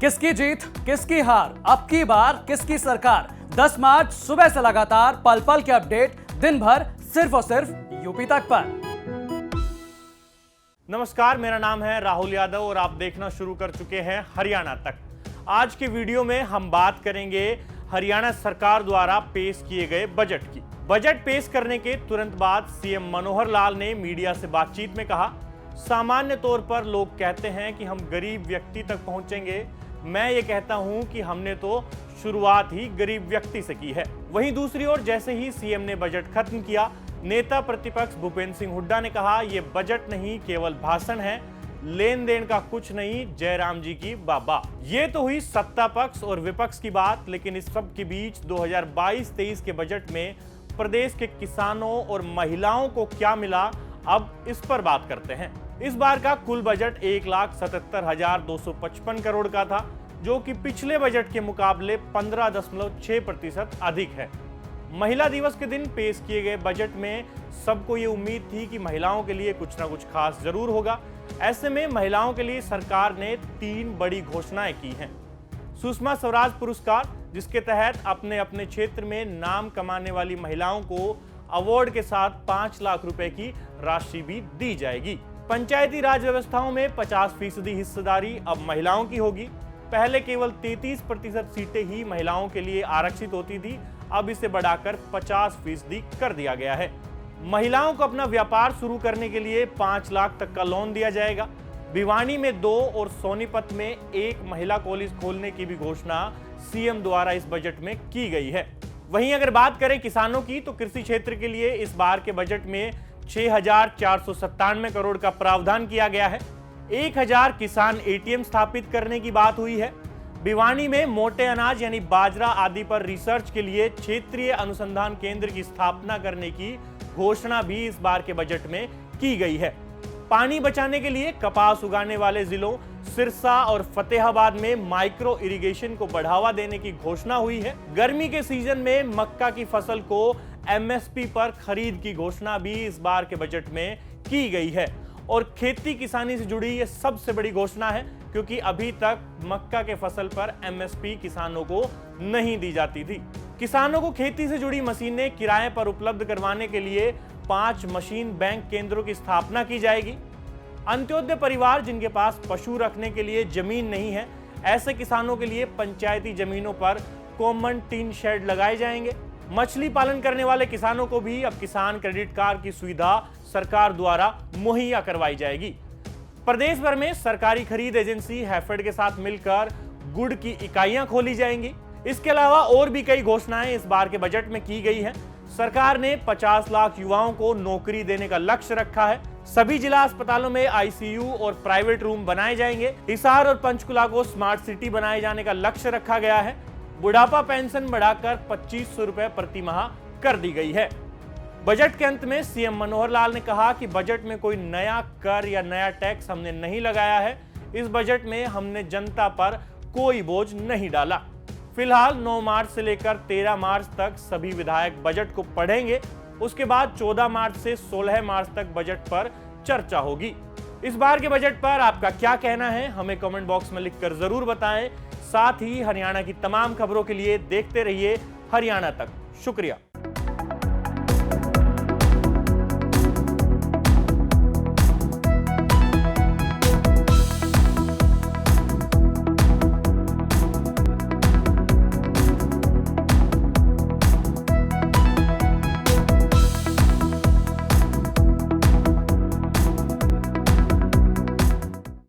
किसकी जीत, किसकी हार, अब की बार किसकी सरकार। 10 मार्च सुबह से लगातार पल पल के अपडेट, दिन भर सिर्फ और सिर्फ यूपी तक पर। नमस्कार, मेरा नाम है राहुल यादव और आप देखना शुरू कर चुके हैं हरियाणा तक। आज के वीडियो में हम बात करेंगे हरियाणा सरकार द्वारा पेश किए गए बजट की। बजट पेश करने के तुरंत बाद सीएम मनोहर लाल ने मीडिया से बातचीत में कहा, सामान्य तौर पर लोग कहते हैं कि हम गरीब व्यक्ति तक पहुंचेंगे। मैं ये कहता हूं कि हमने तो शुरुआत ही गरीब व्यक्ति से की है। वहीं दूसरी ओर जैसे ही सीएम ने बजट खत्म किया, नेता प्रतिपक्ष भूपेंद्र सिंह हुड्डा ने कहा, ये बजट नहीं केवल भाषण है, लेन देन का कुछ नहीं, जयराम जी की बाबा। ये तो हुई सत्ता पक्ष और विपक्ष की बात, लेकिन इस सब के बीच 2022-23 के बजट में प्रदेश के किसानों और महिलाओं को क्या मिला, अब इस पर बात करते हैं। इस बार का कुल बजट 1,77,255 करोड़ का था, जो कि पिछले बजट के मुकाबले 15.6% अधिक है। महिला दिवस के दिन पेश किए गए बजट में सबको ये उम्मीद थी कि महिलाओं के लिए कुछ ना कुछ खास जरूर होगा। ऐसे में महिलाओं के लिए सरकार ने 3 बड़ी घोषणाएं की हैं। सुषमा स्वराज पुरस्कार, जिसके तहत अपने अपने क्षेत्र में नाम कमाने वाली महिलाओं को अवार्ड के साथ 5 लाख रुपए की राशि भी दी जाएगी। पंचायती राज व्यवस्थाओं में 50% हिस्सेदारी अब महिलाओं की होगी। पहले केवल 33% सीटें ही महिलाओं के लिए आरक्षित होती थी, अब इसे बढ़ाकर 50% कर दिया गया है। महिलाओं को अपना व्यापार शुरू करने के लिए 5 लाख तक का लोन दिया जाएगा। भिवानी में 2 और सोनीपत में 1 महिला कॉलेज खोलने की भी घोषणा सीएम द्वारा इस बजट में की गई है। वहीं अगर बात करें किसानों की, तो कृषि क्षेत्र के लिए इस बार के बजट में 6,497 करोड़ का प्रावधान किया गया है। 1,000 किसान एटीएम स्थापित करने की बात हुई है। भिवानी में मोटे अनाज यानी बाजरा आदि पर रिसर्च के लिए क्षेत्रीय अनुसंधान केंद्र की स्थापना करने की घोषणा भी इस बार के बजट में की गई है। पानी बचाने के लिए कपास उगाने वाले जिलों सिरसा और फतेहाबाद में माइक्रो इरिगेशन को बढ़ावा देने की घोषणा हुई है। गर्मी के सीजन में मक्का की फसल को एमएसपी पर खरीद की घोषणा भी इस बार के बजट में की गई है। और खेती किसानी से जुड़ी यह सबसे बड़ी घोषणा है, क्योंकि अभी तक मक्का के फसल पर एमएसपी किसानों को नहीं दी जाती थी। किसानों को खेती से जुड़ी मशीनें किराए पर उपलब्ध करवाने के लिए 5 मशीन बैंक केंद्रों की स्थापना की जाएगी। अंत्योदय परिवार जिनके पास पशु रखने के लिए जमीन नहीं है, ऐसे किसानों के लिए पंचायती जमीनों पर कॉमन टीन शेड लगाए जाएंगे। मछली पालन करने वाले किसानों को भी अब किसान क्रेडिट कार्ड की सुविधा सरकार द्वारा मुहैया करवाई जाएगी। प्रदेश भर में सरकारी खरीद एजेंसी हैफेड के साथ मिलकर गुड़ की इकाइयां खोली जाएंगी। इसके अलावा और भी कई घोषणाएं इस बार के बजट में की गई हैं। सरकार ने 50 लाख युवाओं को नौकरी देने का लक्ष्य रखा है। सभी जिला अस्पतालों में आईसीयू और प्राइवेट रूम बनाए जाएंगे। हिसार और पंचकुला को स्मार्ट सिटी बनाए जाने का लक्ष्य रखा गया है। बुढ़ापा पेंशन बढ़ाकर 2500 रुपए प्रति माह कर दी गई है। बजट के अंत में सीएम मनोहर लाल ने कहा कि बजट में कोई नया कर या नया टैक्स हमने नहीं लगाया है। इस बजट में हमने जनता पर कोई बोझ नहीं डाला। फिलहाल 9 मार्च से लेकर 13 मार्च तक सभी विधायक बजट को पढ़ेंगे। उसके बाद 14 मार्च से 16 मार्च तक बजट पर चर्चा होगी। इस बार के बजट पर आपका क्या कहना है, हमें कमेंट बॉक्स में लिखकर जरूर बताएं। साथ ही हरियाणा की तमाम खबरों के लिए देखते रहिए हरियाणा तक। शुक्रिया।